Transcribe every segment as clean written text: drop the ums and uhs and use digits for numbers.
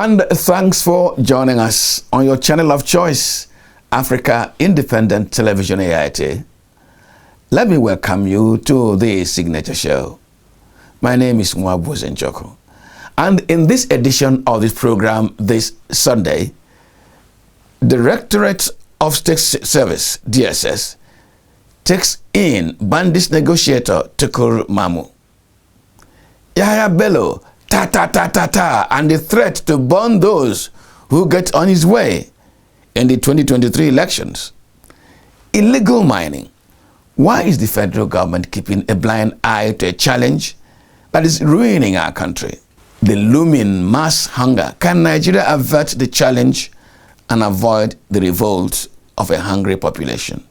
And thanks for joining us on your channel of choice, Africa Independent Television AIT. Let me welcome you to the signature show. My name is Mwabu Zenjoko. And in this edition of this program this Sunday, Directorate of State Service, DSS, takes in bandits negotiator Tukur Mamu. Yahya Bello, and the threat to burn those who get on his way in the 2023 elections. Illegal mining. Why is the federal government keeping a blind eye to a challenge that is ruining our country? The looming mass hunger. Can Nigeria avert the challenge and avoid the revolt of a hungry population?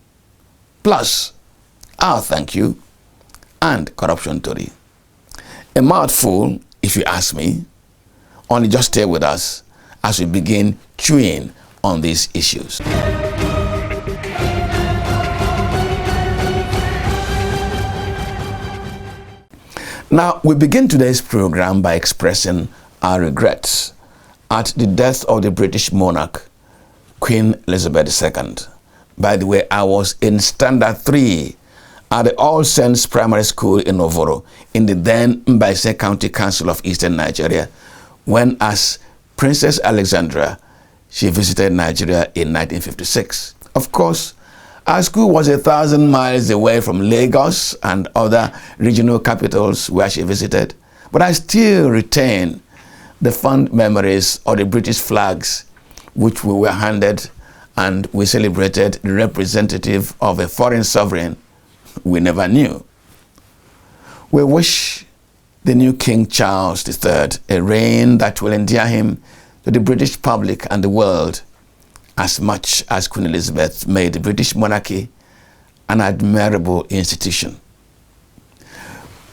Plus, our thank you and corruption story. A mouthful, if you ask me. Only just stay with us as we begin chewing on these issues. Now, we begin today's program by expressing our regrets at the death of the British monarch, Queen Elizabeth II. By the way, I was in Standard 3 at the All Saints Primary School in Ovoro, in the then Mbaise County Council of Eastern Nigeria, when, as Princess Alexandra, she visited Nigeria in 1956. Of course, our school was 1,000 miles away from Lagos and other regional capitals where she visited, but I still retain the fond memories of the British flags which we were handed, and we celebrated the representative of a foreign sovereign we never knew. We wish the new King Charles III a reign that will endear him to the British public and the world as much as Queen Elizabeth made the British monarchy an admirable institution.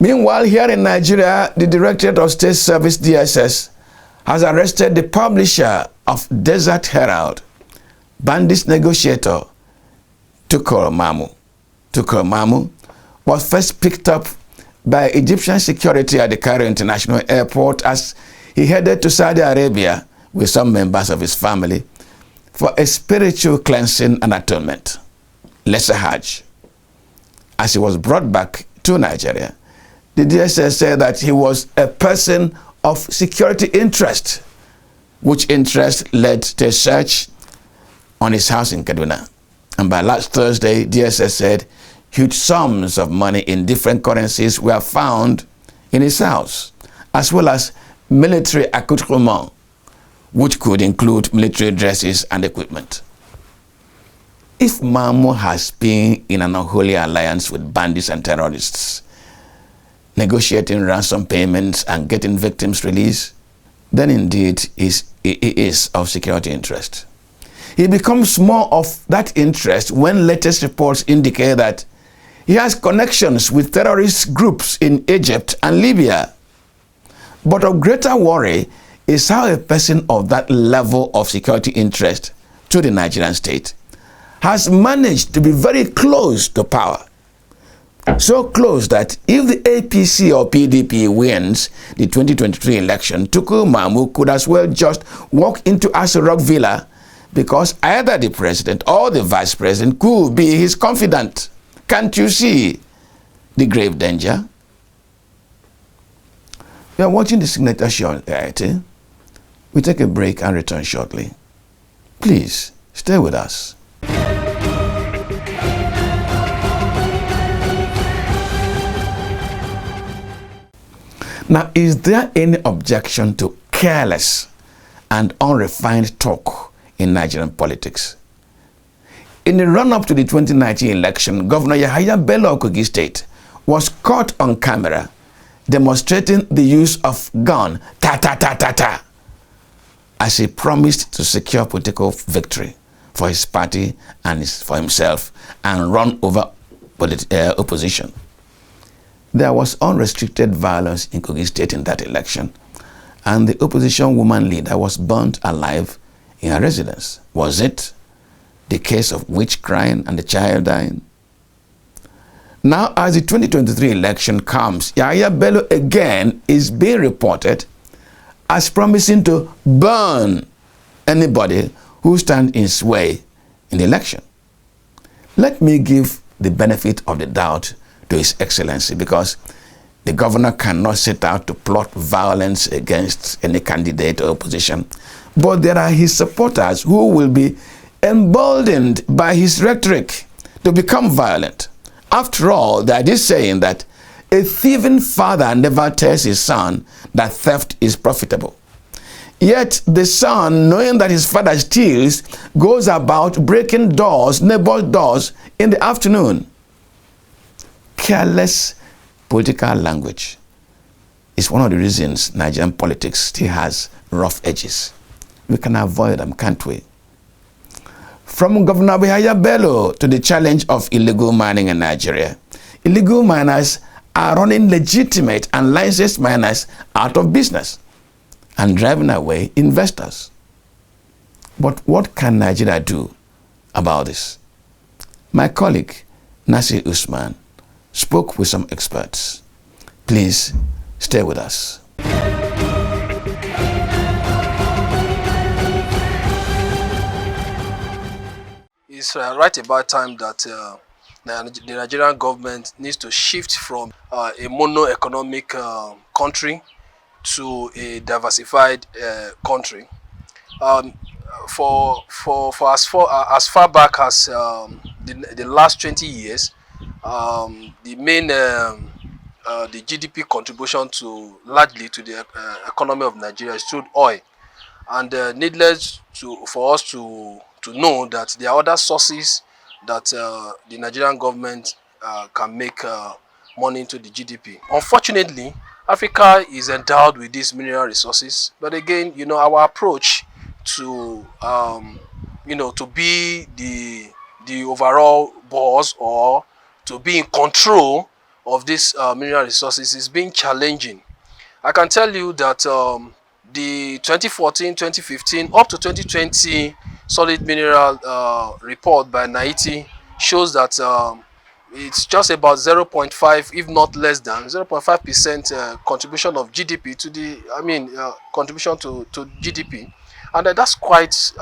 Meanwhile, here in Nigeria, the Directorate of State Service, DSS, has arrested the publisher of Desert Herald, bandits negotiator Tukur Mamu. Tukur Mamu was first picked up by Egyptian security at the Cairo International Airport as he headed to Saudi Arabia with some members of his family for a spiritual cleansing and atonement, Lesser Hajj. As he was brought back to Nigeria, the DSS said that he was a person of security interest, which interest led to a search on his house in Kaduna. And by last Thursday, DSS said huge sums of money in different currencies were found in his house, as well as military accoutrements, which could include military dresses and equipment. If Mamu has been in an unholy alliance with bandits and terrorists, negotiating ransom payments and getting victims released, then indeed he is of security interest. He becomes more of that interest when latest reports indicate that he has connections with terrorist groups in Egypt and Libya. But of greater worry is how a person of that level of security interest to the Nigerian state has managed to be very close to power. So close that if the APC or PDP wins the 2023 election, Tukur Mamu could as well just walk into Aso Rock Villa, because either the president or the vice president could be his confidant. Can't you see the grave danger? You are watching the signature show on AIT. We take a break and return shortly. Please stay with us. Now, is there any objection to careless and unrefined talk in Nigerian politics? In the run-up to the 2019 election, Governor Yahya Bello of Kogi State was caught on camera demonstrating the use of gun, as he promised to secure political victory for his party and for himself and run over opposition. There was unrestricted violence in Kogi State in that election, and the opposition woman leader was burnt alive in her residence. Was it the case of witch crying and the child dying? Now, as the 2023 election comes, Yahya Bello again is being reported as promising to burn anybody who stands in his way in the election. Let me give the benefit of the doubt to His Excellency, because the governor cannot set out to plot violence against any candidate or opposition. But there are his supporters who will be emboldened by his rhetoric to become violent. After all, there is this saying that a thieving father never tells his son that theft is profitable. Yet the son, knowing that his father steals, goes about breaking doors, neighbors' doors in the afternoon. Careless political language is one of the reasons Nigerian politics still has rough edges. We can avoid them, can't we? From Governor Yahaya Bello to the challenge of illegal mining in Nigeria. Illegal miners are running legitimate and licensed miners out of business and driving away investors. But what can Nigeria do about this? My colleague, Nasir Usman, spoke with some experts. Please stay with us. It's right about time that the Nigerian government needs to shift from a mono-economic country to a diversified country. For as far back as the last 20 years, the main the GDP contribution largely to the economy of Nigeria is through oil, and needless for us to know that there are other sources that the Nigerian government can make money into the GDP. Unfortunately, Africa is endowed with these mineral resources, but again, our approach to to be the overall boss or to be in control of these mineral resources is being challenging. I can tell you that the 2014, 2015 up to 2020 solid mineral report by NAITI shows that it's just about 0.5, if not less than 0.5% contribution of GDP to the, contribution to GDP, and that's quite it's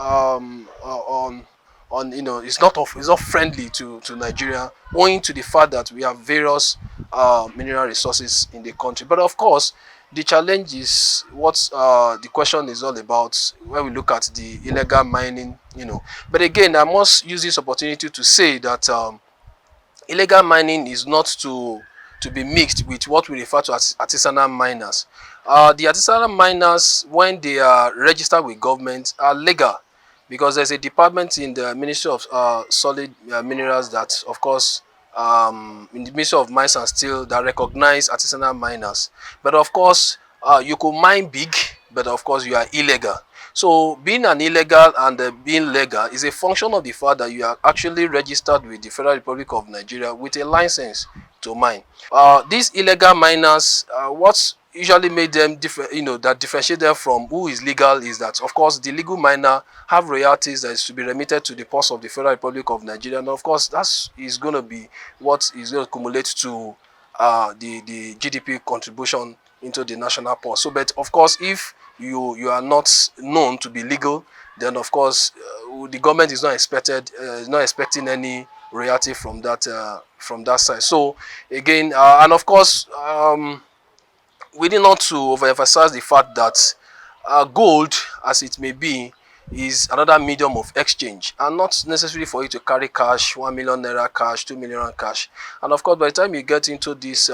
not friendly to Nigeria, owing to the fact that we have various mineral resources in the country. But of course, the challenge is what the question is all about when we look at the illegal mining, But again, I must use this opportunity to say that illegal mining is not to be mixed with what we refer to as artisanal miners. The artisanal miners, when they are registered with government, are legal, because there's a department in the Ministry of Solid Minerals that, of course, in the Ministry of Mines and Steel, that recognize artisanal miners. But of course, you could mine big, but of course you are illegal. So being an illegal and being legal is a function of the fact that you are actually registered with the Federal Republic of Nigeria with a license to mine. These illegal miners, what's usually made them different, that differentiate them from who is legal, is that, of course, the legal miner have royalties that is to be remitted to the purse of the Federal Republic of Nigeria, and of course that is going to be what is going to accumulate to the GDP contribution into the national purse. So, but of course, if you are not known to be legal, then of course the government is not expecting any royalty from that side. So again, and of course, we need not to overemphasize the fact that gold, as it may be, is another medium of exchange, and not necessarily for you to carry cash, 1 million naira cash, 2 million cash. And of course, by the time you get into this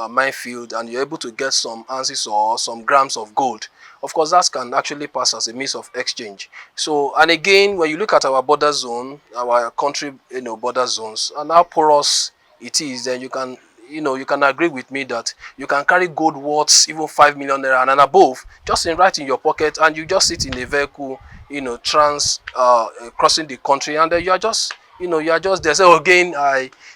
minefield and you're able to get some ounces or some grams of gold, of course, that can actually pass as a means of exchange. So, and again, when you look at our border zone, our country, border zones, and how porous it is, then you can agree with me that you can carry gold worth even 5 million naira and above just right in your pocket, and you just sit in a vehicle, crossing the country, and then you are just there. So again,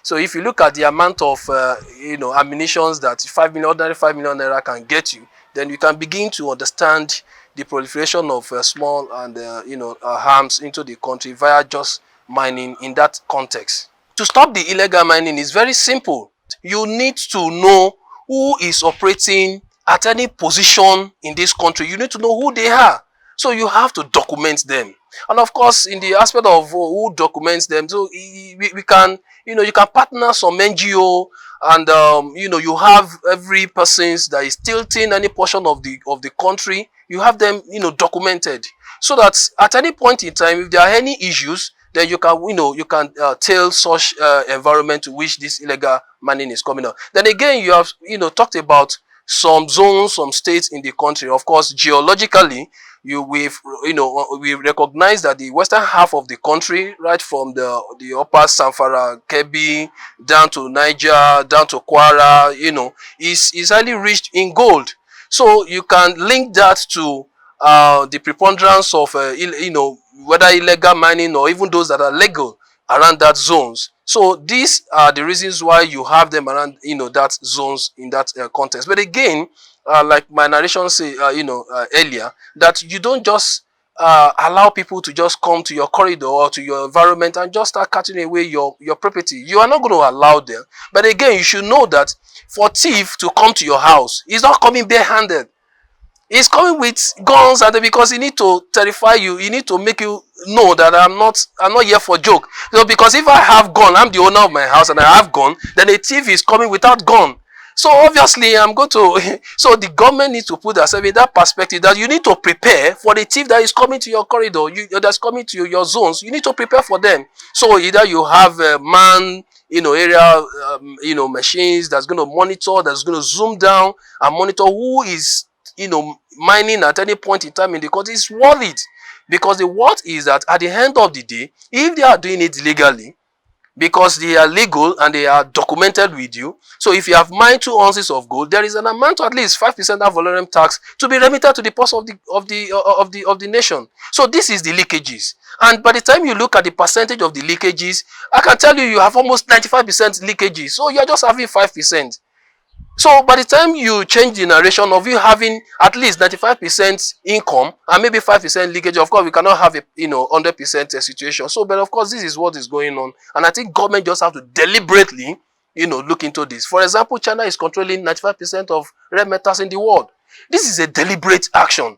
so if you look at the amount of ammunitions that ordinary 5 million naira can get you, then you can begin to understand the proliferation of small and arms into the country via just mining in that context. To stop the illegal mining is very simple. You need to know who is operating at any position in this country, you need to know who they are. So you have to document them. And of course, in the aspect of who documents them, so we can, you can partner some NGO, and you have every person that is tilting any portion of the country, you have them, documented, so that at any point in time, if there are any issues, then you can, tell such environment to which this illegal mining is coming up. Then again, you have, talked about some zones, some states in the country. Of course, geologically, we recognize that the western half of the country, right from the upper Samfara, Kebbi, down to Niger, down to Kwara, is highly rich in gold. So you can link that to the preponderance of whether illegal mining or even those that are legal around that zones. So these are the reasons why you have them around, that zones in that context. But again, like my narration say, earlier, that you don't just allow people to just come to your corridor or to your environment and just start cutting away your property. You are not going to allow them. But again, you should know that for thief to come to your house, he's not coming barehanded. He's coming with guns, and because he need to terrify you. He need to make you know that I'm not here for joke. So because if I have gun, I'm the owner of my house and I have gun, then a thief is coming without gun. So obviously I'm going to so the government needs to put themselves in that perspective, that you need to prepare for the thief that is coming to your corridor, that's coming to your zones. You need to prepare for them. So either you have a man, area, machines that's going to monitor, that's going to zoom down and monitor who is mining at any point in time in the country. Is worth it, because the worth is that at the end of the day, if they are doing it legally, because they are legal and they are documented with you. So if you have mined 2 ounces of gold, there is an amount of at least 5% of volume tax to be remitted to the purse of the nation. So this is the leakages. And by the time you look at the percentage of the leakages, I can tell you have almost 95% leakages. So you're just having 5%. So by the time you change the narration of you having at least 95% income and maybe 5% leakage, of course we cannot have a 100% situation. So, but of course this is what is going on, and I think government just have to deliberately look into this. For example, China is controlling 95% of rare metals in the world. This is a deliberate action.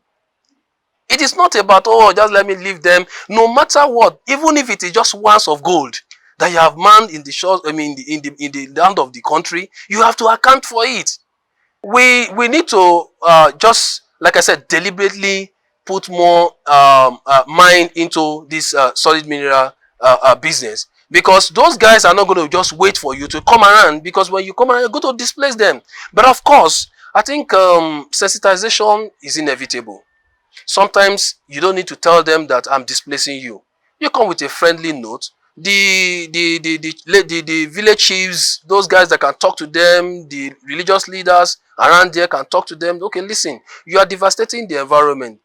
It is not about, oh, just let me leave them. No matter what, even if it is just one ounce of gold that you have mined in the shores, in the land of the country, you have to account for it. We need to just, like I said, deliberately put more mind into this solid mineral business, because those guys are not going to just wait for you to come around, because when you come around, you're going to displace them. But of course, I think sensitization is inevitable. Sometimes you don't need to tell them that I'm displacing you. You come with a friendly note. The village chiefs, those guys that can talk to them, the religious leaders around there can talk to them. Okay, listen, you are devastating the environment.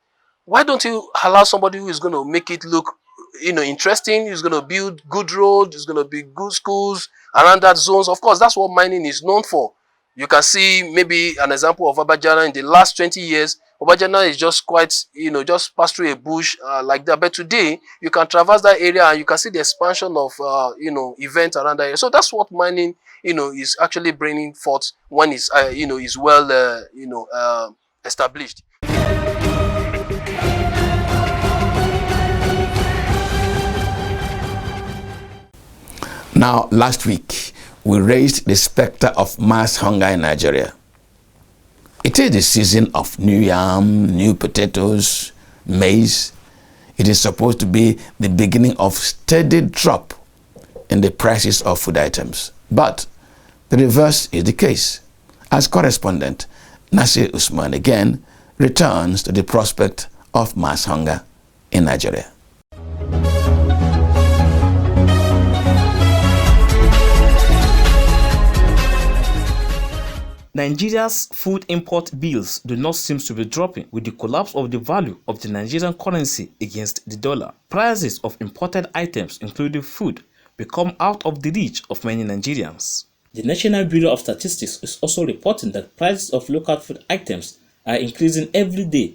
Why don't you allow somebody who is going to make it look interesting, who's going to build good roads, who's going to build good schools around that zones? Of course, that's what mining is known for. You can see maybe an example of Abajana in the last 20 years. Abajana is just quite, just pass through a bush like that. But today, you can traverse that area and you can see the expansion of, events around that area. So that's what mining, is actually bringing forth when it's, is well, established. Now, last week, we raised the specter of mass hunger in Nigeria. It is the season of new yam, new potatoes, maize. It is supposed to be the beginning of steady drop in the prices of food items. But the reverse is the case, as correspondent Nasir Usman again returns to the prospect of mass hunger in Nigeria. Nigeria's food import bills do not seem to be dropping with the collapse of the value of the Nigerian currency against the dollar. Prices of imported items, including food, become out of the reach of many Nigerians. The National Bureau of Statistics is also reporting that prices of local food items are increasing every day,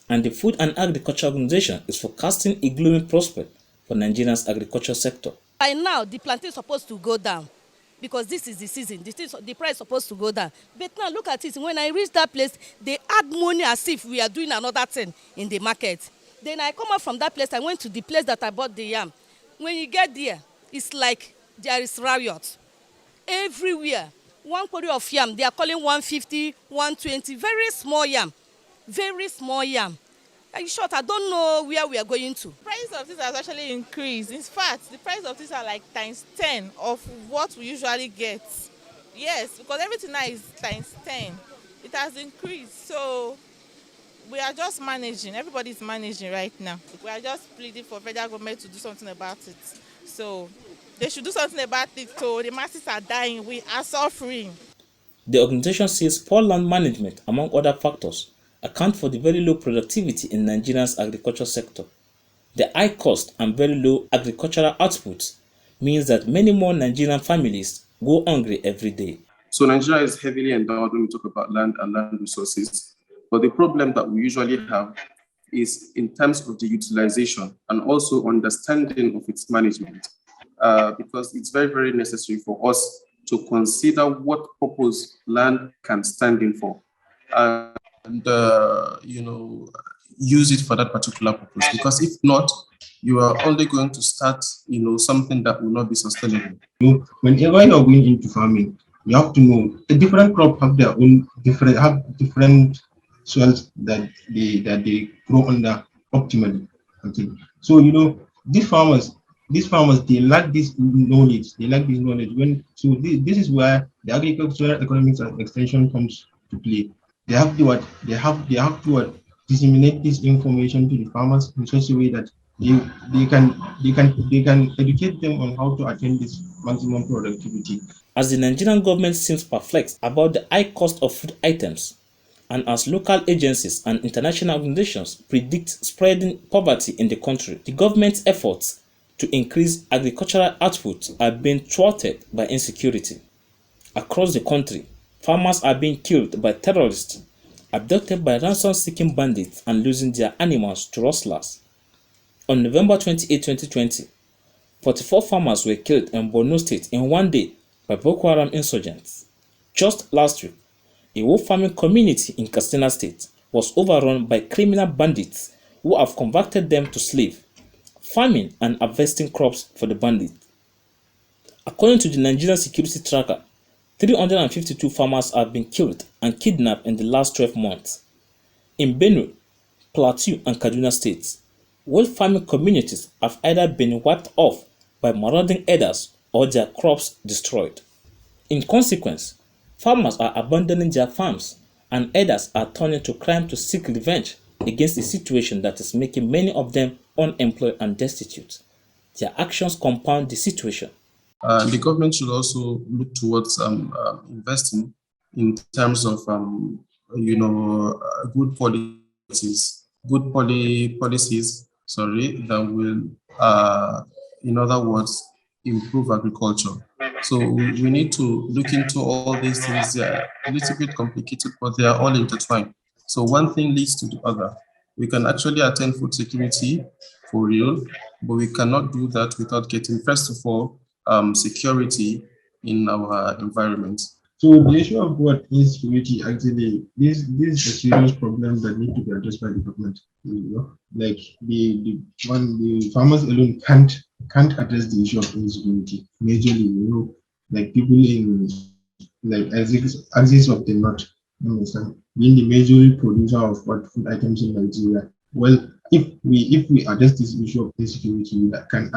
and the Food and Agriculture Organization is forecasting a gloomy prospect for Nigeria's agriculture sector. By now, the plantain is supposed to go down. because this is the season. The price is supposed to go down. But now look at it. When I reach that place, they add money as if we are doing another thing in the market. Then I come out from that place. I went to the place that I bought the yam. When you get there, it's like there is riot everywhere. One quarter of yam, they are calling 150, 120. Very small yam. Very small yam. In short, I don't know where we are going to. Price of this has actually increased. In fact, the price of this are like times 10 of what we usually get. Yes, because everything now is times 10. It has increased. So we are just managing. Everybody is managing right now. We are just pleading for federal government to do something about it. So they should do something about it. So the masses are dying. We are suffering. The organization says poor land management, among other factors, account for the very low productivity in Nigeria's agriculture sector. The high cost and very low agricultural output means that many more Nigerian families go hungry every day. So Nigeria is heavily endowed when we talk about land and land resources. But the problem that we usually have is in terms of the utilization and also understanding of its management. Because it's very, very necessary for us to consider what purpose land can stand in for. And use it for that particular purpose. Because if not, you are only going to start, something that will not be sustainable. Whenever you're going into farming, you have to know the different crops have their own different soils that they grow under optimally. Okay, so these farmers they lack this knowledge. This is where the agricultural economics and extension comes to play. They have to disseminate this information to the farmers in such a way that they can educate them on how to attain this maximum productivity. As the Nigerian government seems perplexed about the high cost of food items, and as local agencies and international organizations predict spreading poverty in the country, the government's efforts to increase agricultural output are being thwarted by insecurity. Across the country, farmers are being killed by terrorists, abducted by ransom-seeking bandits, and losing their animals to rustlers. On November 28, 2020, 44 farmers were killed in Borno State in one day by Boko Haram insurgents. Just last week, a whole farming community in Katsina State was overrun by criminal bandits who have converted them to slaves, farming and harvesting crops for the bandits. According to the Nigerian security tracker, 352 farmers have been killed and kidnapped in the last 12 months. In Benue, Plateau, and Kaduna states, whole farming communities have either been wiped off by marauding herders or their crops destroyed. In consequence, farmers are abandoning their farms and herders are turning to crime to seek revenge against a situation that is making many of them unemployed and destitute. Their actions compound the situation. The government should also look towards investing in terms of, good policies, that will, in other words, improve agriculture. So we need to look into all these things. They are a little bit complicated, but they are all intertwined. So one thing leads to the other. We can actually attain food security for real, but we cannot do that without getting, first of all, security in our environment. So the issue of what insecurity actually this is a serious problem that need to be addressed by the government. Like the farmers alone can't address the issue of insecurity majorly. Like people in like axis of the north, being the major producer of what food items in Nigeria. Well, if we address this issue of insecurity, we can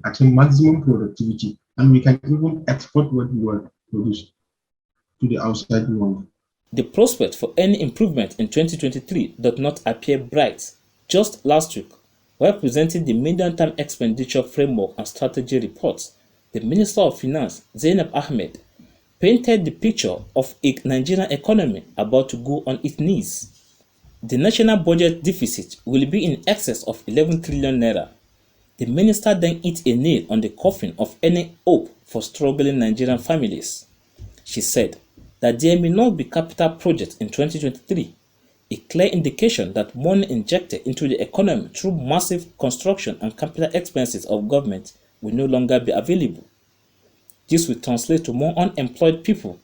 attain maximum productivity, and we can even export what we produce to the outside world. The prospect for any improvement in 2023 does not appear bright. Just last week, while presenting the medium-term expenditure framework and strategy reports, the Minister of Finance, Zainab Ahmed, painted the picture of a Nigerian economy about to go on its knees. The national budget deficit will be in excess of 11 trillion naira. The minister then hit a nail on the coffin of any hope for struggling Nigerian families. She said that there may not be capital projects in 2023, a clear indication that money injected into the economy through massive construction and capital expenses of government will no longer be available. This will translate to more unemployed people,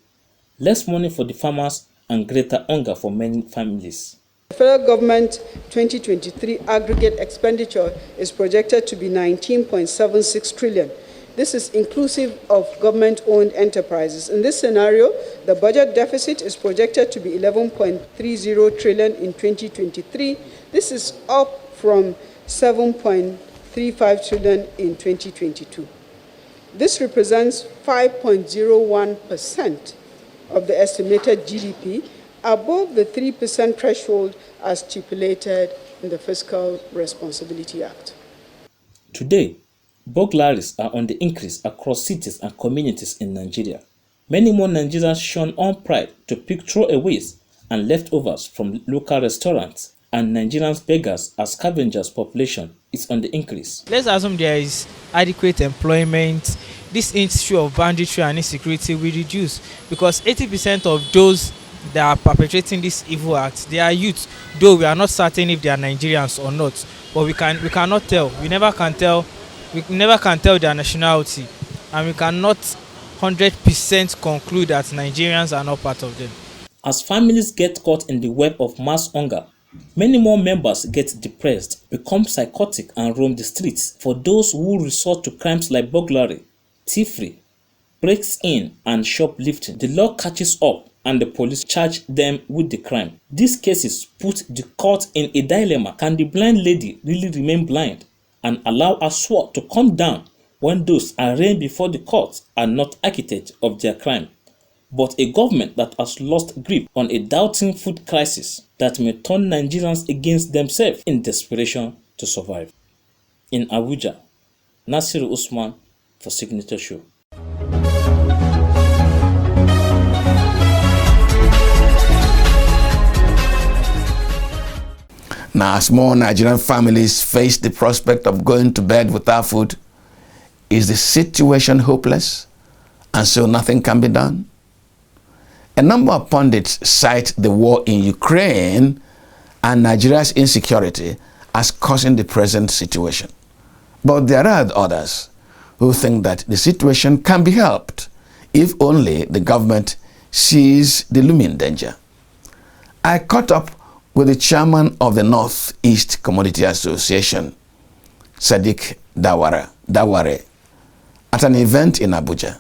less money for the farmers, and greater hunger for many families. The federal government 2023 aggregate expenditure is projected to be 19.76 trillion. This is inclusive of government-owned enterprises. In this scenario, the budget deficit is projected to be 11.30 trillion in 2023. This is up from 7.35 trillion in 2022. This represents 5.01% of the estimated GDP, above the 3% threshold as stipulated in the Fiscal Responsibility Act. Today, burglaries are on the increase across cities and communities in Nigeria. Many more Nigerians shun on pride to pick throwaways and leftovers from local restaurants, and Nigerians beggars as scavengers population is on the increase. Let's assume there is adequate employment. This issue of banditry and insecurity will reduce, because 80% of those that are perpetrating this evil acts, they are youth, though we are not certain if they are Nigerians or not, but we cannot tell. We never can tell their nationality, and we cannot 100% conclude that Nigerians are not part of them. As families get caught in the web of mass hunger, many more members get depressed, become psychotic, and roam the streets. For those who resort to crimes like burglary, thievery, breaks in, and shoplifting, the law catches up and the police charge them with the crime. These cases put the court in a dilemma. Can the blind lady really remain blind and allow her sword to come down when those arraigned before the court are not architects of their crime, but a government that has lost grip on a doubting food crisis that may turn Nigerians against themselves in desperation to survive? In Abuja, Nasiru Usman for Signature Show. Now, as more Nigerian families face the prospect of going to bed without food, is the situation hopeless and so nothing can be done? A number of pundits cite the war in Ukraine and Nigeria's insecurity as causing the present situation. But there are others who think that the situation can be helped if only the government sees the looming danger. I caught up with the chairman of the Northeast Commodity Association, Sadiq Daware, at an event in Abuja.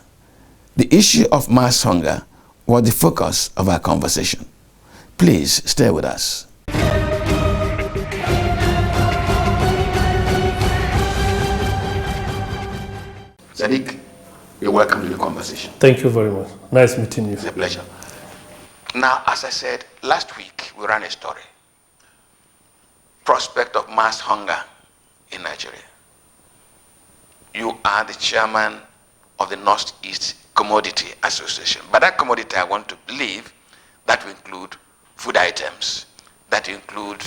The issue of mass hunger was the focus of our conversation. Please stay with us. Sadiq, you're welcome to the conversation. Thank you very much. Nice meeting you. It's a pleasure. Now, as I said, last week we ran a story. Prospect of mass hunger in Nigeria. You are the chairman of the Northeast Commodity Association. By that commodity, I want to believe that will include food items, that will include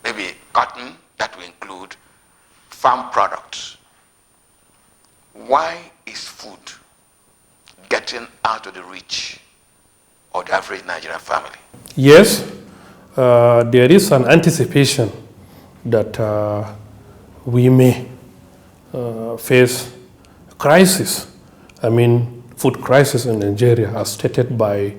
maybe cotton, that will include farm products. Why is food getting out of the reach of the average Nigerian family? Yes, there is an anticipation that we may face a crisis. I mean, food crisis in Nigeria, as stated by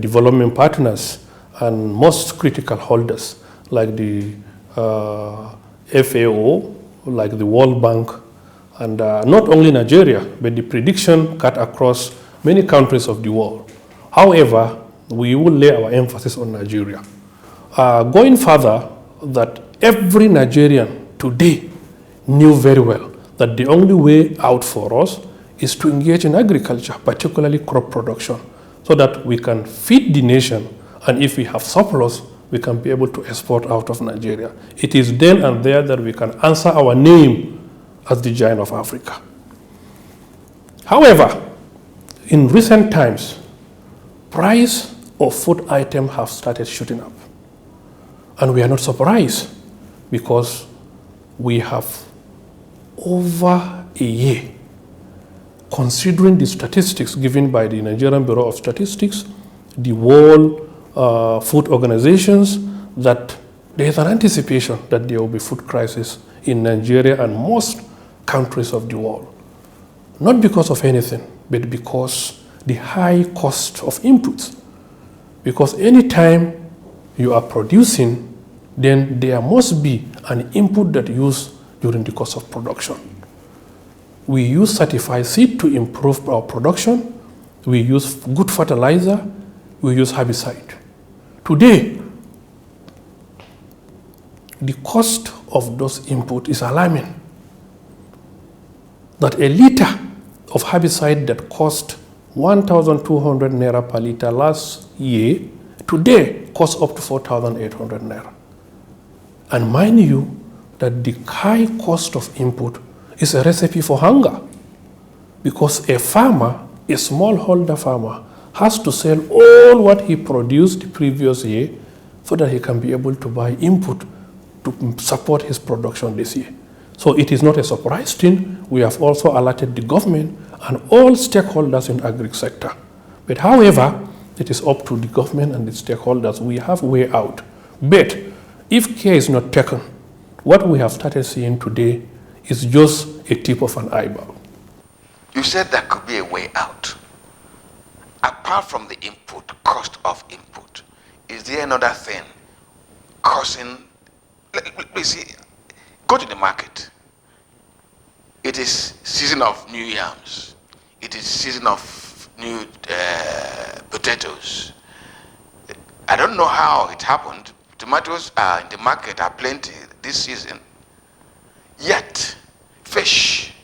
development partners and most critical holders like the FAO, like the World Bank, and not only Nigeria, but the prediction cut across many countries of the world. However, we will lay our emphasis on Nigeria. Going further, that every Nigerian today knew very well that the only way out for us is to engage in agriculture, particularly crop production, so that we can feed the nation, and if we have surplus, we can be able to export out of Nigeria. It is then and there that we can answer our name as the giant of Africa. However, in recent times, price of food items have started shooting up. And we are not surprised because we have over a year, considering the statistics given by the Nigerian Bureau of Statistics, the World Food Organizations, that there is an anticipation that there will be food crisis in Nigeria and most countries of the world. Not because of anything, but because the high cost of inputs. Because anytime you are producing, then there must be an input that you use during the course of production. We use certified seed to improve our production. We use good fertilizer. We use herbicide. Today, the cost of those inputs is alarming. That a liter of herbicide that cost 1,200 naira per liter last year, today costs up to 4,800 naira. And mind you that the high cost of input is a recipe for hunger, because a farmer, a smallholder farmer, has to sell all what he produced the previous year so that he can be able to buy input to support his production this year. So it is not a surprise thing. We have also alerted the government and all stakeholders in the agri sector. But however, it is up to the government and the stakeholders. We have a way out. But if care is not taken, what we have started seeing today is just a tip of an eyebrow. You said there could be a way out. Apart from the input, cost of input, is there another thing causing, let's see, go to the market. It is season of new yams. It is season of new potatoes. I don't know how it happened. Tomatoes are in the market are plenty this season. Yet, fish,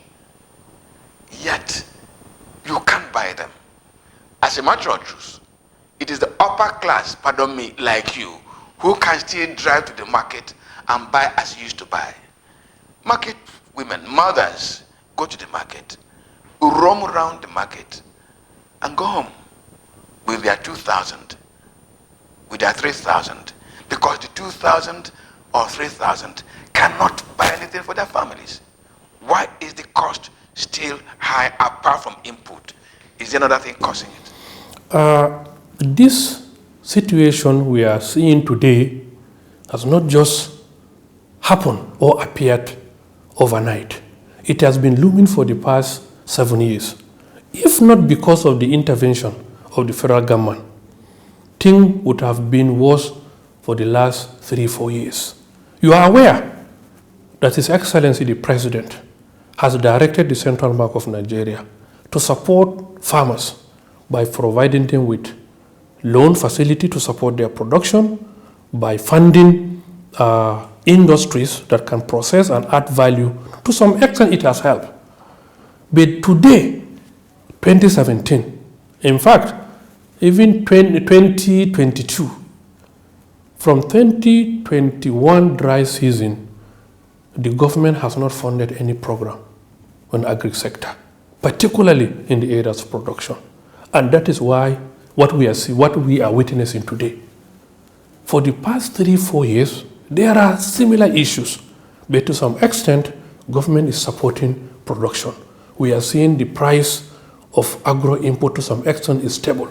yet you can't buy them. As a matter of truth, it is the upper class, pardon me, like you, who can still drive to the market and buy as you used to buy. Market women, mothers, go to the market, roam around the market, and go home with their 2,000, with their 3,000, because the 2,000 or 3,000 cannot buy anything for their families. Why is the cost still high apart from input? Is there another thing causing it? This situation we are seeing today has not just happened or appeared overnight. It has been looming for the past 7 years. If not because of the intervention of the federal government, things would have been worse for the last 3-4 years. You are aware that His Excellency the President has directed the Central Bank of Nigeria to support farmers by providing them with loan facility to support their production, by funding industries that can process and add value. To some extent, it has helped. But today, 2017, in fact, even 2022, from 2021 dry season, the government has not funded any program on the agri sector, particularly in the areas of production. And that is why what we are witnessing today. For the past 3-4 years, there are similar issues, but to some extent, government is supporting production. We are seeing the price of agro input to some extent is stable.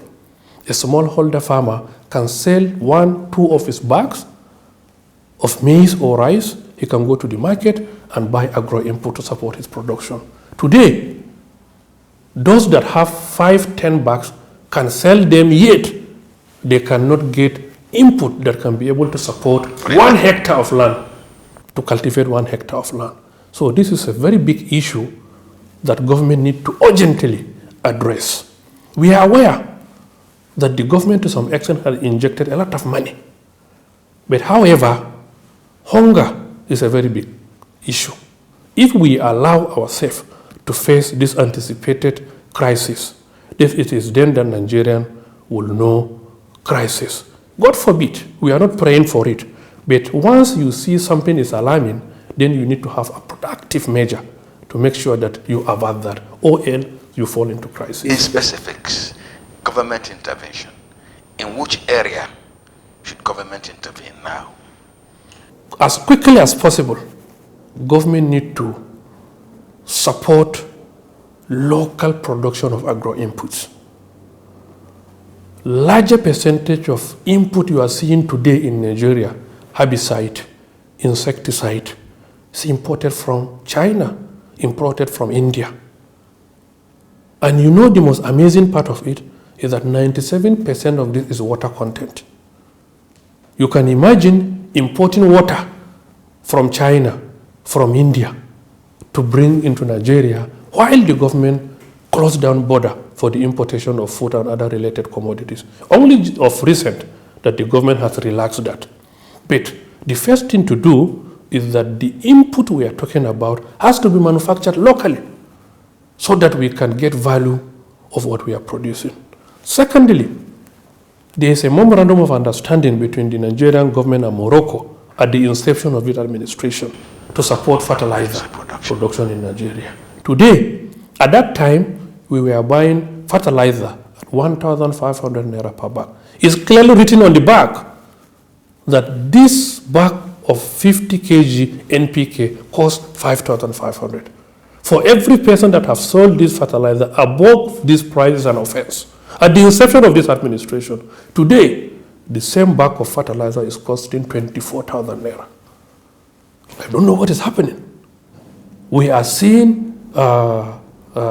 A smallholder farmer can sell 1-2 of his bags of maize or rice. He can go to the market and buy agro input to support his production. Today, those that have 5-10 bags can sell them, yet they cannot get input that can be able to support 1 hectare of land, to cultivate 1 hectare of land. So this is a very big issue that government need to urgently address. We are aware that the government to some extent has injected a lot of money. But however, hunger is a very big issue. If we allow ourselves to face this anticipated crisis, if it is then that Nigerian will know crisis. God forbid, we are not praying for it. But once you see something is alarming, then you need to have a productive measure to make sure that you avert that, or else you fall into crisis. In specifics, government intervention. In which area should government intervene now? As quickly as possible, government need to support local production of agro inputs. Larger percentage of input you are seeing today in Nigeria, herbicide, insecticide, is imported from China, imported from India. And you know the most amazing part of it is that 97% of this is water content. You can imagine importing water from China, from India, to bring into Nigeria while the government closed down border for the importation of food and other related commodities. Only of recent that the government has relaxed that. But the first thing to do is that the input we are talking about has to be manufactured locally so that we can get value of what we are producing. Secondly, there is a memorandum of understanding between the Nigerian government and Morocco at the inception of this administration to support fertilizer production in Nigeria. Today, at that time, we were buying fertilizer at 1,500 naira per bag. It's clearly written on the bag that this bag of 50 kg NPK costs 5,500. For every person that has sold this fertilizer above this price is an offense. At the inception of this administration, today, the same bag of fertilizer is costing 24,000 naira. I don't know what is happening. We are seeing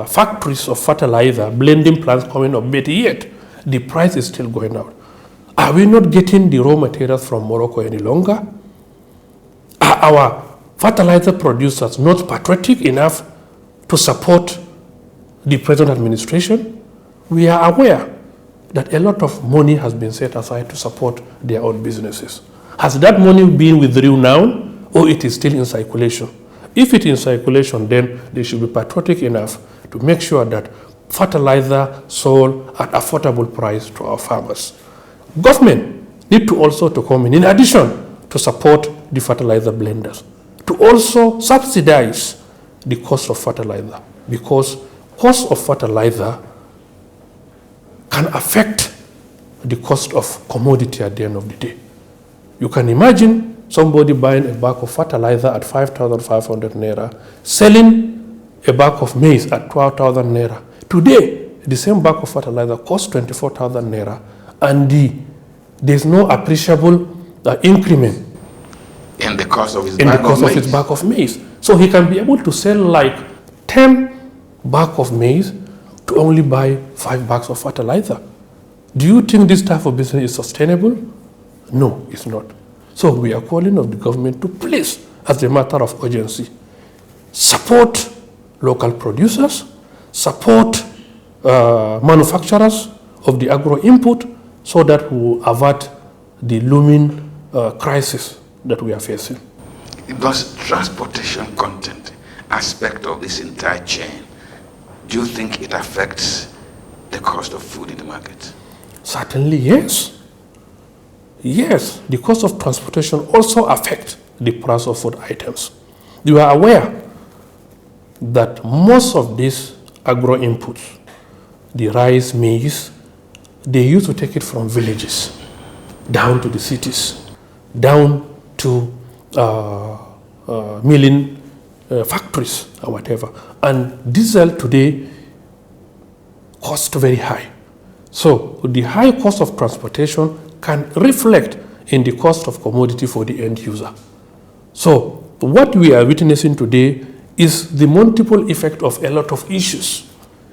factories of fertilizer, blending plants coming up, but yet the price is still going out. Are we not getting the raw materials from Morocco any longer? Are our fertilizer producers not patriotic enough to support the present administration? We are aware that a lot of money has been set aside to support their own businesses. Has that money been withdrawn now, or it is still in circulation? If it is in circulation, then they should be patriotic enough to make sure that fertilizer sold at affordable price to our farmers. Government need to also to come in addition to support the fertilizer blenders, to also subsidize the cost of fertilizer, because cost of fertilizer can affect the cost of commodity at the end of the day. You can imagine somebody buying a bag of fertilizer at 5,500 naira, selling a bag of maize at 12,000 naira. Today, the same bag of fertilizer costs 24,000 naira, and there's no appreciable increment in the cost of his bag of maize. So he can be able to sell like 10 bags of maize to only buy 5 bags of fertilizer. Do you think this type of business is sustainable? No, it's not. So we are calling on the government to please, as a matter of urgency, support local producers, support manufacturers of the agro input, so that we will avert the looming crisis that we are facing. Does transportation content aspect of this entire chain, do you think it affects the cost of food in the market? Certainly, yes. Yes, the cost of transportation also affects the price of food items. You are aware that most of these agro inputs, the rice, maize, they used to take it from villages down to the cities, down to milling factories or whatever. And diesel today costs very high. So the high cost of transportation can reflect in the cost of commodity for the end user. So what we are witnessing today is the multiple effect of a lot of issues.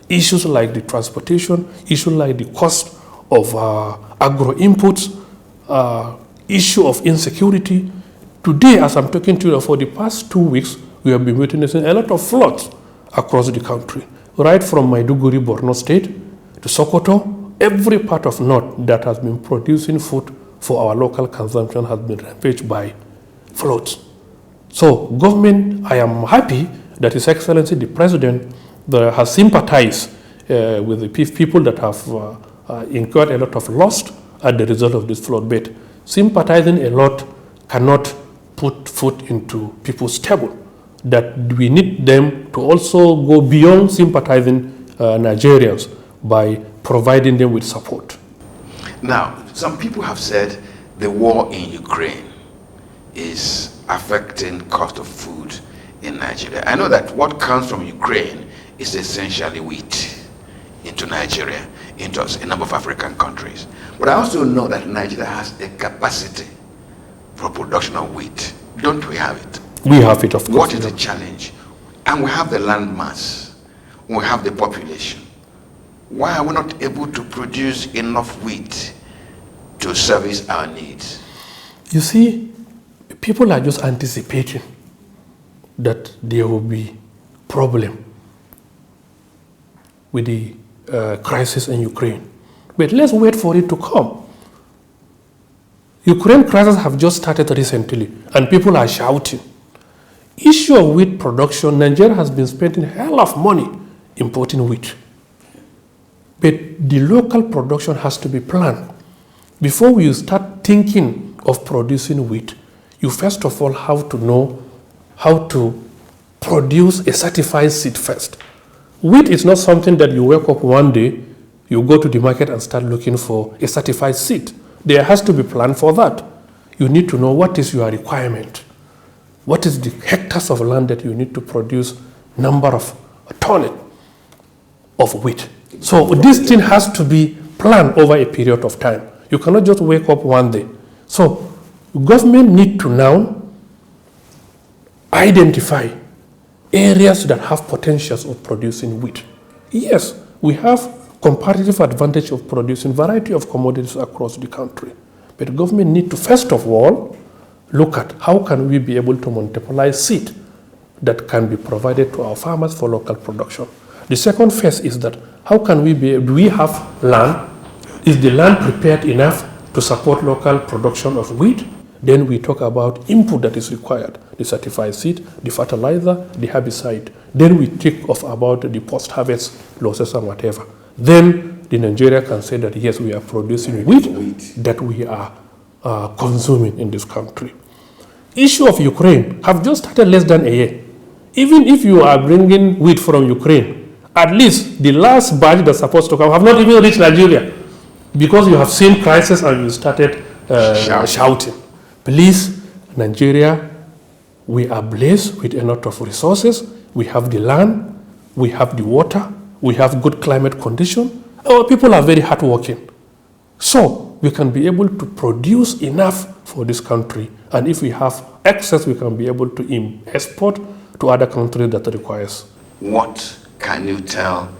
Issues like the transportation, issues like the cost of agro inputs, issue of insecurity. Today, as I'm talking to you, for the past 2 weeks, we have been witnessing a lot of floods across the country, right from Maiduguri, Borno State, to Sokoto. Every part of North that has been producing food for our local consumption has been ravaged by floods. So, government, I am happy that His Excellency the President has sympathized with the people that have incurred a lot of loss at the result of this flood. But sympathizing a lot cannot put food into people's table. That we need them to also go beyond sympathizing Nigerians by providing them with support. Now, some people have said the war in Ukraine is affecting cost of food in Nigeria. I know that what comes from Ukraine is essentially wheat into Nigeria, into a number of African countries. But I also know that Nigeria has a capacity for production of wheat. Don't we have it? We have it, of course. What is the challenge? And we have the land mass, we have the population. why are we not able to produce enough wheat to service our needs? You see, people are just anticipating that there will be problem with the crisis in Ukraine. But let's wait for it to come. Ukraine crisis have just started recently, and people are shouting. Issue of wheat production, Nigeria has been spending a hell of money importing wheat. But the local production has to be planned. Before you start thinking of producing wheat, you first of all have to know how to produce a certified seed first. Wheat is not something that you wake up one day, you go to the market and start looking for a certified seed. There has to be plan for that. You need to know what is your requirement. What is the hectares of land that you need to produce number of tonnage of wheat. So this thing has to be planned over a period of time. You cannot just wake up one day. So government need to now identify areas that have potentials of producing wheat. Yes, we have comparative advantage of producing variety of commodities across the country. But the government need to first of all look at how can we be able to multiply seed that can be provided to our farmers for local production. The second phase is that how can we have land? Is the land prepared enough to support local production of wheat? Then we talk about input that is required, the certified seed, the fertilizer, the herbicide. Then we think of about the post-harvest losses and whatever. Then the Nigeria can say that yes, we are producing wheat that we are consuming in this country. Issue of Ukraine have just started less than a year. Even if you are bringing wheat from Ukraine, at least the last batch that's supposed to come have not even reached Nigeria because you have seen crisis and you started shouting. Please, Nigeria, we are blessed with a lot of resources. We have the land, we have the water, we have good climate condition. Our people are very hardworking. So we can be able to produce enough for this country. And if we have excess, we can be able to export to other countries that requires. What can you tell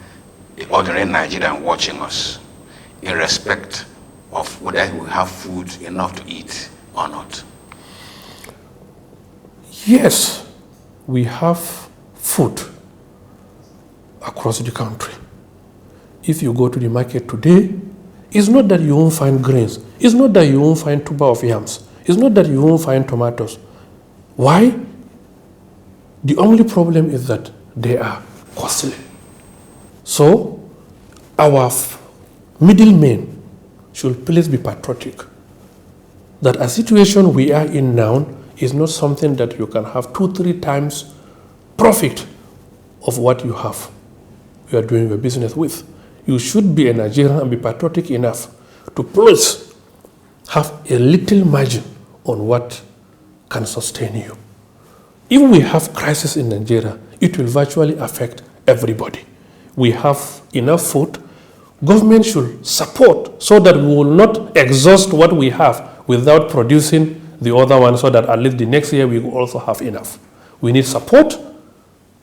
the ordinary Nigerian watching us in respect of whether we have food enough to eat or not? Yes, we have food across the country. If you go to the market today, it's not that you won't find grains. It's not that you won't find tuber of yams. It's not that you won't find tomatoes. Why? The only problem is that they are costly. So our middlemen should please be patriotic. That a situation we are in now is not something that you can have 2-3 times profit of what you have. You are doing your business with. You should be a Nigerian and be patriotic enough to please have a little margin on what can sustain you. If we have crisis in Nigeria, it will virtually affect everybody. We have enough food. Government should support so that we will not exhaust what we have without producing the other one, so that at least the next year we will also have enough. We need support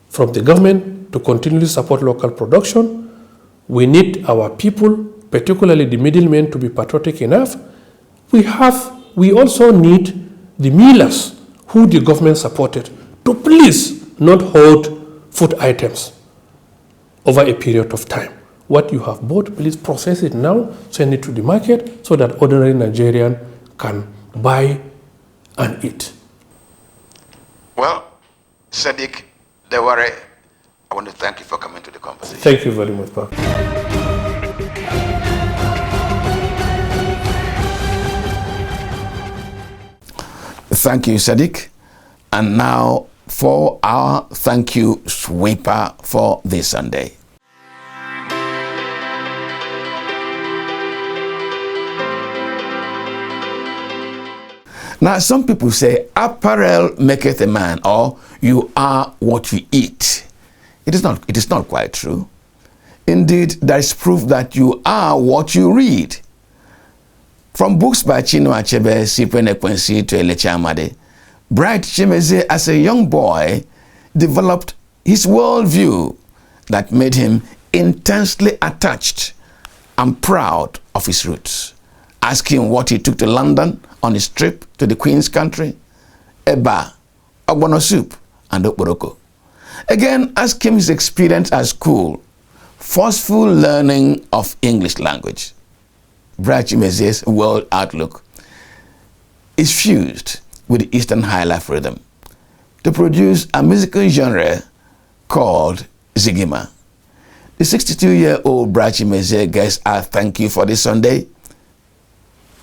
from the government to continually support local production. We need our people, particularly the middlemen, to be patriotic enough. We also need the millers who the government supported to please not hold food items over a period of time. What you have bought, please process it now, send it to the market so that ordinary Nigerian can buy and eat. Well, Sadiq Deware, I want to thank you for coming to the conversation. Thank you very much, Papa. Thank you, Sadiq. And now for our thank you sweeper for this Sunday. Now, some people say, apparel maketh a man, or you are what you eat. It is not quite true. Indeed, there is proof that you are what you read. From books by Chinua Achebe, Cyprian Ekwensi to Elecha Amade, Bright Chimeze, as a young boy, developed his worldview that made him intensely attached and proud of his roots. Ask him what he took to London on his trip to the Queen's country, eba, ogbono soup, and okporoko. Again, ask him his experience at school, forceful learning of English language. Brachimeze's world outlook is fused with the Eastern High Life rhythm to produce a musical genre called Zigima. The 62-year-old Brachimeze gets our thank you for this Sunday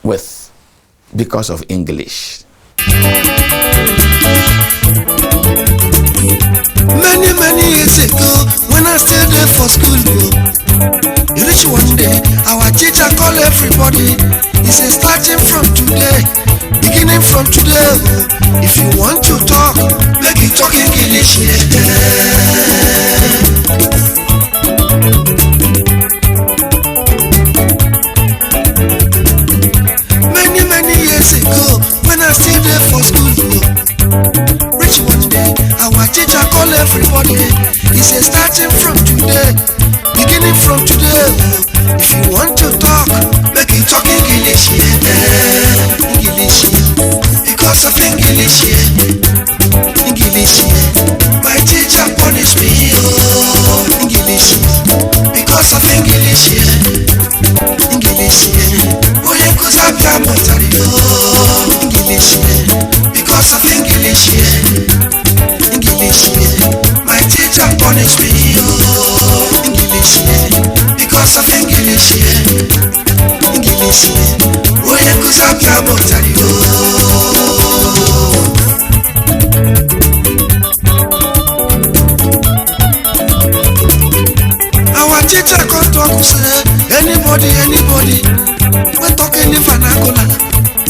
with Because of English. Many years ago, when I stayed there for school, you reach one day, our teacher called everybody. He said, starting from today, beginning from today, if you want to talk, make you talk English. Many years ago, when I stayed there for school, reach one day, our teacher called everybody. He said, starting from today, beginning from today, if you want to talk, make you talk English. English, because of English. English, my teacher punished me. Oh, English, because of English. English, oh yeah, cause I'm English, because of English. English, my teacher punished me. Oh, English, because of English. English, oh yeah, cause I'm our teacher come talk say anybody, we talk any vernacular,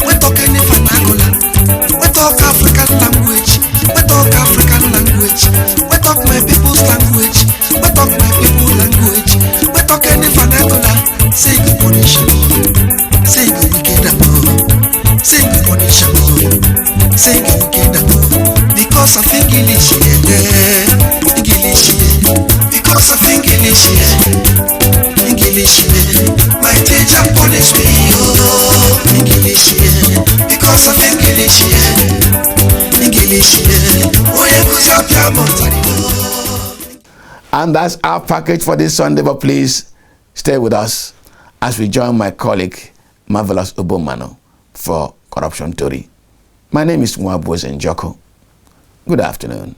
we talk any vernacular, we talk African language, we talk African language, we talk my people's language, we talk my people language, we talk any vernacular. Say good morning, say good weekend, say good morning, say good weekend, because of English, English, because of English, English, my teacher punished me. Oh, English, because of English, English, oh yeah, cause And that's our package for this Sunday, but please stay with us as we join my colleague, Marvelous Obomano, for Corruption Tori. My name is Mwabueze Njoko. Good afternoon.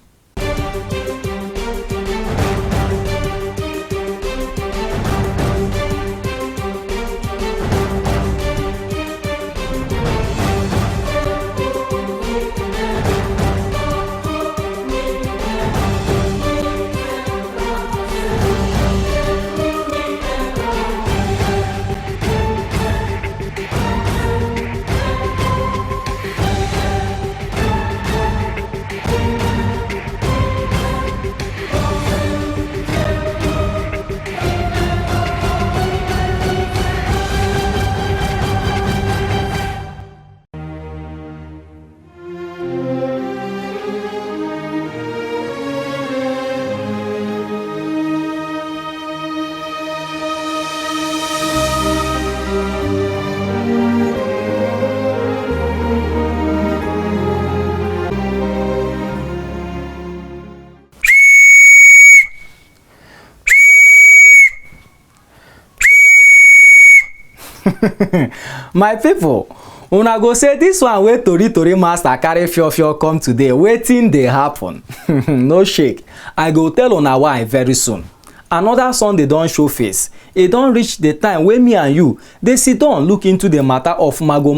My people, una go say this one wey tori master carry fiofio come today, wetin dey happen? No shake, I go tell una why very soon. Another Sunday don show face. E don reach the time wey me and you dey sit down look into the matter of mago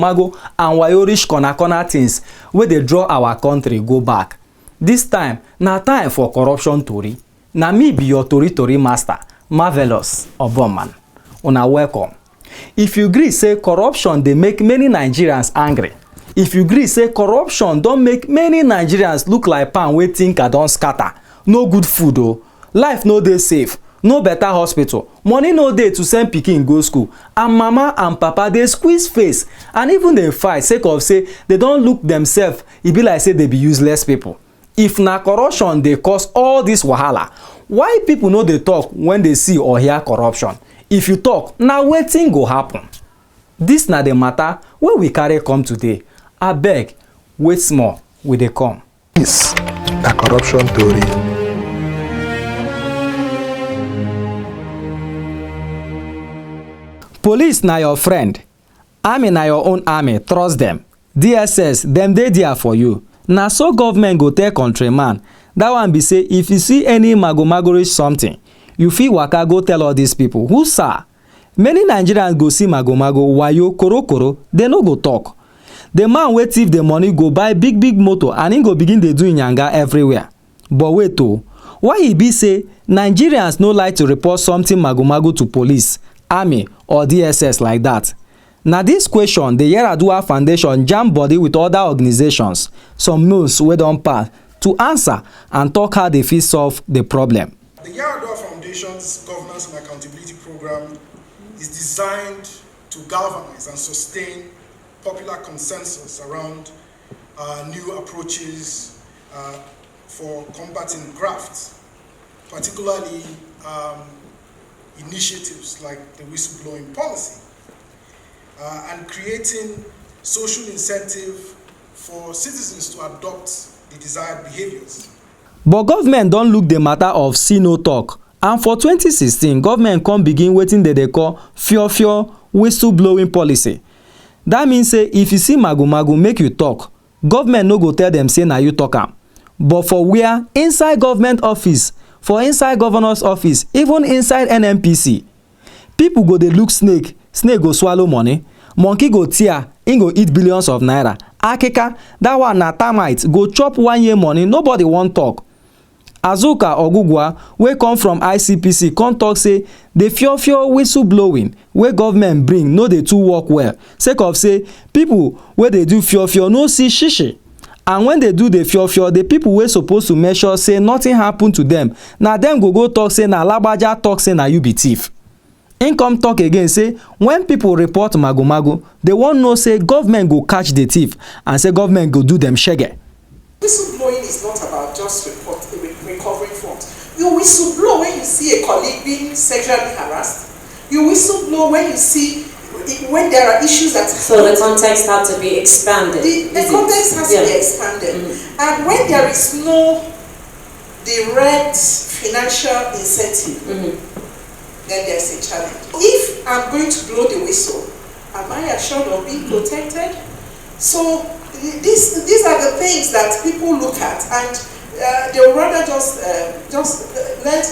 and wayorish corner things wey dey draw our country go back. This time na time for corruption tori. Na me be your tori master, Marvelous Obomano. Una welcome. If you gree say corruption dey make many Nigerians angry, if you gree say corruption don make many Nigerians look like pan wey tinker don scatter, no good food o, life no dey safe, no better hospital, money no dey to send pikin go school, and mama and papa dey squeeze face and even dey fight sake of say they don look themselves, e be like say they be useless people. If na corruption dey cause all this wahala, Why people no dey talk when they see or hear corruption? If you talk, na wetin go happen? Dis na the matter wey we carry come today. Abeg, wait small, we dey come. This na corruption tori. Police na your friend. Army na your own army, trust them. DSS, dem dey there for you. Na so government go tell countryman. That one be say if you see any magomagorish something, you fit waka go tell all these people. Who sir? Many Nigerians go see magomago, wayo, korokoro, they no go talk. The man wey thief the money go buy big motor and he go begin dey do inyanga everywhere. But wait o, why e be say Nigerians no like to report something magomago to police, army or DSS like that? Na this question the Yaradua Foundation jam body with other organizations, some months wey don pass, to answer and talk how they fit solve the problem. The Yaradua Foundation's Governance and Accountability Program is designed to galvanize and sustain popular consensus around new approaches for combating graft, particularly initiatives like the whistleblowing policy, and creating social incentive for citizens to adopt the desired behaviors. But government don look the matter of see no talk, and for 2016 government come begin wetin they call fiofio whistleblowing policy. That means say if you see magomago make you talk, government no go tell them say na you talk am. But for where inside government office, for inside governor's office, even inside NNPC, people go dey look snake, snake go swallow money, monkey go tear, him go eat billions of naira. Akika, that one na termite, go chop 1 year money, nobody wan talk. Azuka Ogugwa wey come from ICPC come talk say the fiofio whistleblowing wey government bring no dey too work well, sake of say people wey dey do fiofio no see shishi, and when they do the fiofio, the people wey suppose to measure say nothing happen to them, na dem go talk say na lagbaja talk say na you be thief. Him come talk again say when people report magomago, they wan know say government go catch the thief and say government go do them shege. Whistleblowing is not about just recovering funds. You whistleblow when you see a colleague being sexually harassed. You whistleblow when you see when there are issues that. So the context had to be expanded. The context has to be expanded, and when there is no direct financial incentive, then there's a challenge. If I'm going to blow the whistle, am I assured of being protected? So these are the things that people look at, and they would rather just let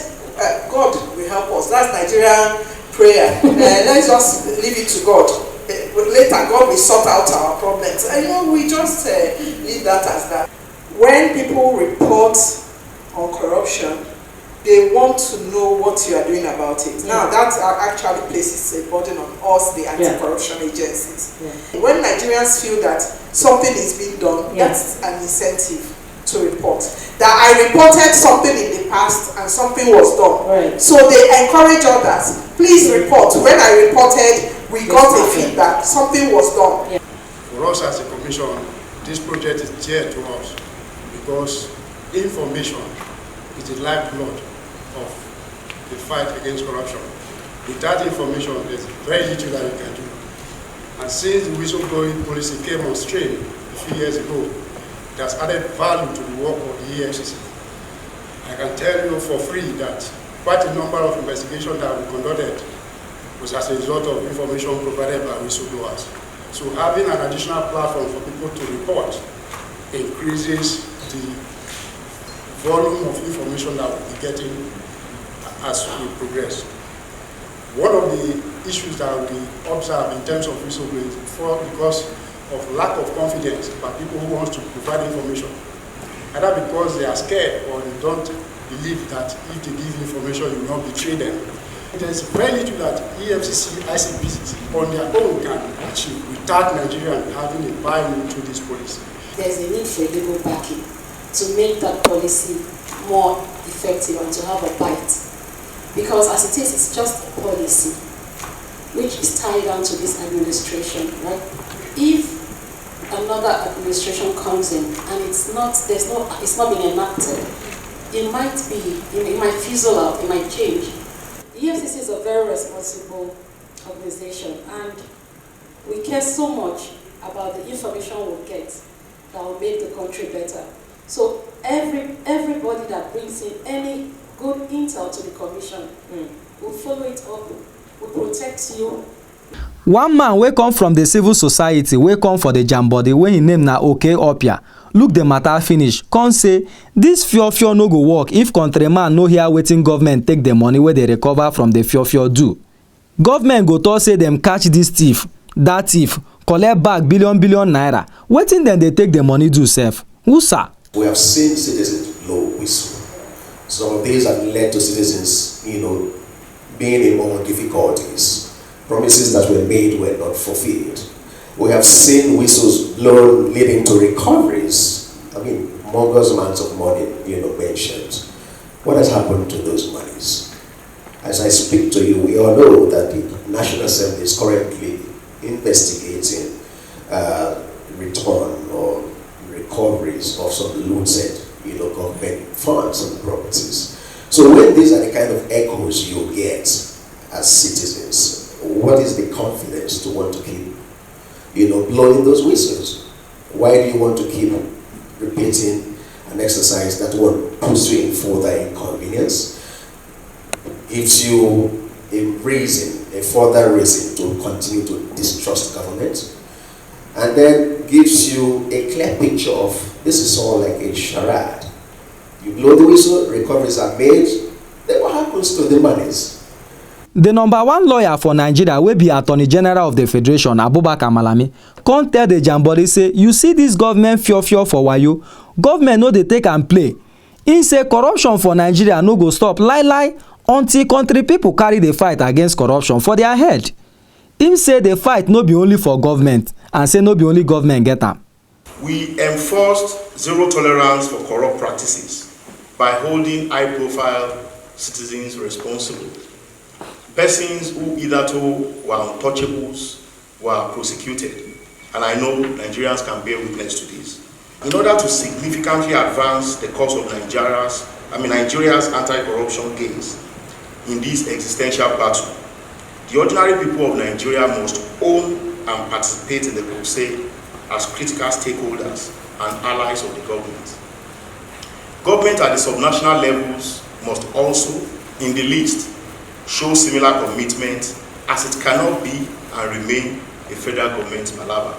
God will help us. That's Nigerian prayer. Let's just leave it to God. Later, God will sort out our problems. We just leave that as that. When people report on corruption, they want to know what you are doing about it. Now, that actually places a burden on us, the anti-corruption agencies. When Nigerians feel that something is being done, that's an incentive to report. That I reported something in the past and something was done. So they encourage others, please report. When I reported, we got a feedback, something was done. For us as a commission, this project is dear to us because information is the lifeblood of the fight against corruption. Without information, there's very little that we can do. And since the whistleblowing policy came on stream a few years ago, it has added value to the work of the EFCC. I can tell you for free that quite a number of investigations that we conducted was as a result of information provided by whistleblowers. So having an additional platform for people to report increases the volume of information that we'll be getting as we progress. One of the issues that we observe in terms of whistleblowing is because of lack of confidence by people who want to provide information, either because they are scared or they don't believe that if they give information, you will not betray them. There's very little that EFCC, ICPC on their own can achieve without Nigeria having a buy-in to this policy. There's a need for legal backing to make that policy more effective and to have a bite. Because as it is, it's just a policy which is tied down to this administration, right? If another administration comes in and it's not being enacted, it might fizzle out, it might change. The EFCC is a very responsible organization, and we care so much about the information we'll get that will make the country better. So everybody that brings in any good intel to the commission will follow it up, will protect you. One man wey come from the civil society wey come for the jambody wey him name na Oke Opia look the matter finish come say this fiofio no go work if countryman no hear wetin government take the money wey dey recover from the fiofio do. Government go talk say dem catch this thief, that thief collect back billion naira. Wetin dem dey take the money do sef? Who sir? We have seen citizens blow whistle. Some of these have led to citizens, being in more difficulties. Promises that were made were not fulfilled. We have seen whistles blown leading to recoveries. Mongers amounts of money, mentioned. What has happened to those monies? As I speak to you, we all know that the National Assembly is currently investigating return or recoveries of some looted, government funds and properties. So when these are the kind of echoes you get as citizens, what is the confidence to want to keep, blowing those whistles? Why do you want to keep repeating an exercise that will push you in further inconvenience? Gives you a further reason to continue to distrust government, and then gives you a clear picture of this is all like a charade. You blow the whistle, recoveries are made, then what happens to the monies? The number one lawyer for Nigeria wey be Attorney General of the Federation, Abubakar Malami, come tell the jambody say, you see this government fiofio for wayo, government no dey take and play. He say corruption for Nigeria no go stop lie until country people carry the fight against corruption for their head. Him say the fight no be only for government, and say no be only government get am. We enforced zero tolerance for corrupt practices by holding high-profile citizens responsible. Persons who hitherto were untouchables were prosecuted, and I know Nigerians can bear witness to this. In order to significantly advance the cause of Nigeria's anti-corruption gains in this existential battle, the ordinary people of Nigeria must own and participate in the crusade as critical stakeholders and allies of the government. Government at the subnational levels must also, in the least, show similar commitment, as it cannot be and remain a federal government malaba.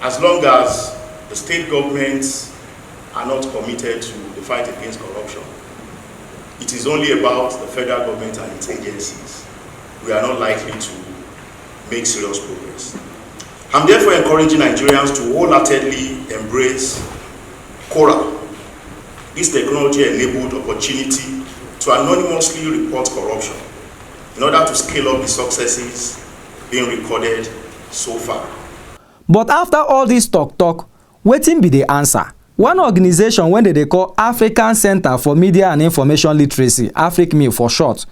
As long as the state governments are not committed to the fight against corruption, it is only about the federal government and its agencies. We are not likely to make serious progress. I'm therefore encouraging Nigerians to wholeheartedly embrace CORA, this technology-enabled opportunity to anonymously report corruption in order to scale up the successes being recorded so far. But after all this talk, wetin be the answer? One organization wey they call African Center for Media and Information Literacy, AFRICME for short,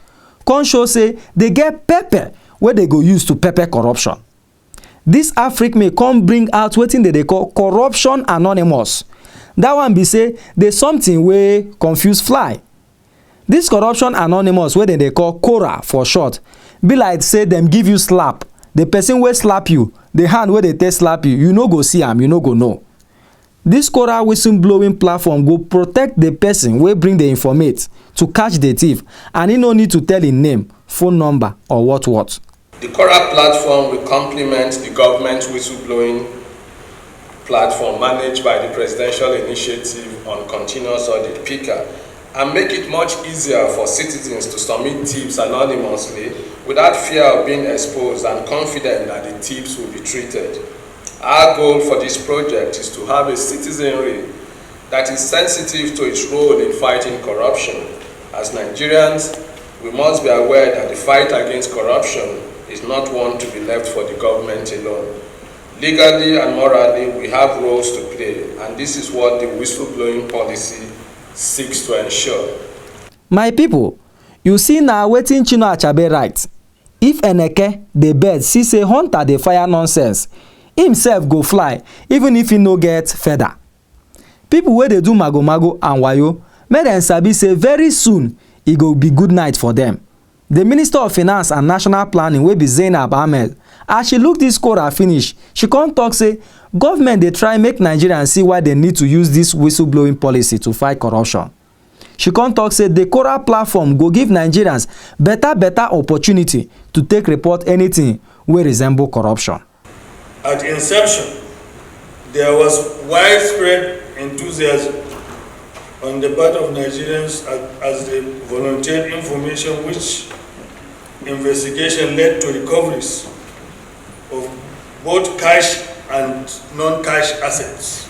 come show say they get pepper wey they go use to pepper corruption. This AFRICME come bring out wetin they call Corruption Anonymous. That one be say there's something wey confuse fly. This Corruption Anonymous wey they call CORA for short, be like say them give you slap. The person wey slap you, the hand wey they take slap you, you no go see am, you no go know. This CORA whistleblowing platform go protect the person wey bring the informate to catch the thief, and he no need to tell him name, phone number or what. The CORA platform will complement the government whistleblowing platform managed by the Presidential Initiative on Continuous Audit (PICA) and make it much easier for citizens to submit tips anonymously without fear of being exposed and confident that the tips will be treated. Our goal for this project is to have a citizenry that is sensitive to its role in fighting corruption. As Nigerians, we must be aware that the fight against corruption is not one to be left for the government alone. Legally and morally, we have roles to play, and this is what the whistleblowing policy seeks to ensure. My people, you see now wetin Chino Achabe write. If Eneke, the bird, see say hunter dey fire nonsense, himself go fly, even if he no get feather. people wey dey do mago-mago and wayo make dem sabi say very soon e go be good night for dem. The Minister of Finance and National Planning wey be Zainab Ahmed, as she look dis quota finish, she come talk say government dey try make Nigerians see why dem need to use dis whistleblowing policy to fight corruption. She come talk say the Quora platform go give Nigerians better opportunity to take report anything wey resemble corruption. At inception, there was widespread enthusiasm on the part of Nigerians as they volunteered information, which investigation led to recoveries of both cash and non-cash assets.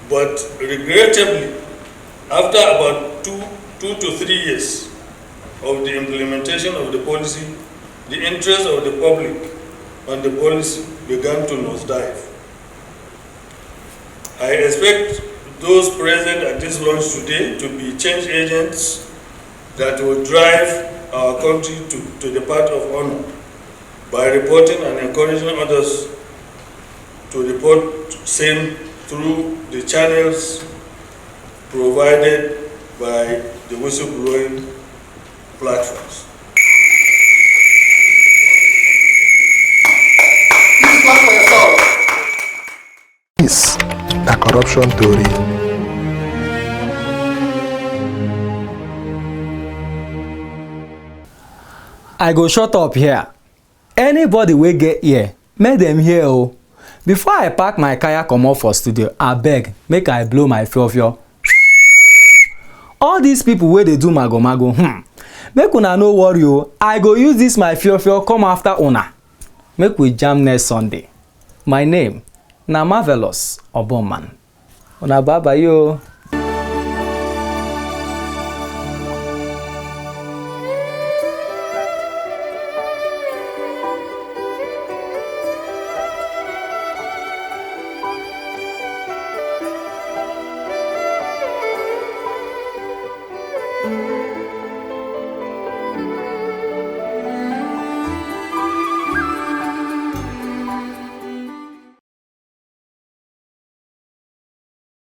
But regrettably, after about two to 3 years of the implementation of the policy, the interest of the public on the policy began to nosedive. I expect those present at this launch today to be change agents that will drive our country to the path of honor by reporting and encouraging others to report same through the channels provided by the whistleblowing platforms. Please clap for yourself. This na corruption tori. I go shut up here. Anybody wey get ear, make dem hear o. Before I pack my kaya comot for studio, abeg make I blow my fiofio. All these people wey dey do mago-mago, make una no worry o. I go use this my fiofio come after una. Make we jam next Sunday. My name na Marvelous Oboman. Una bye bye yo.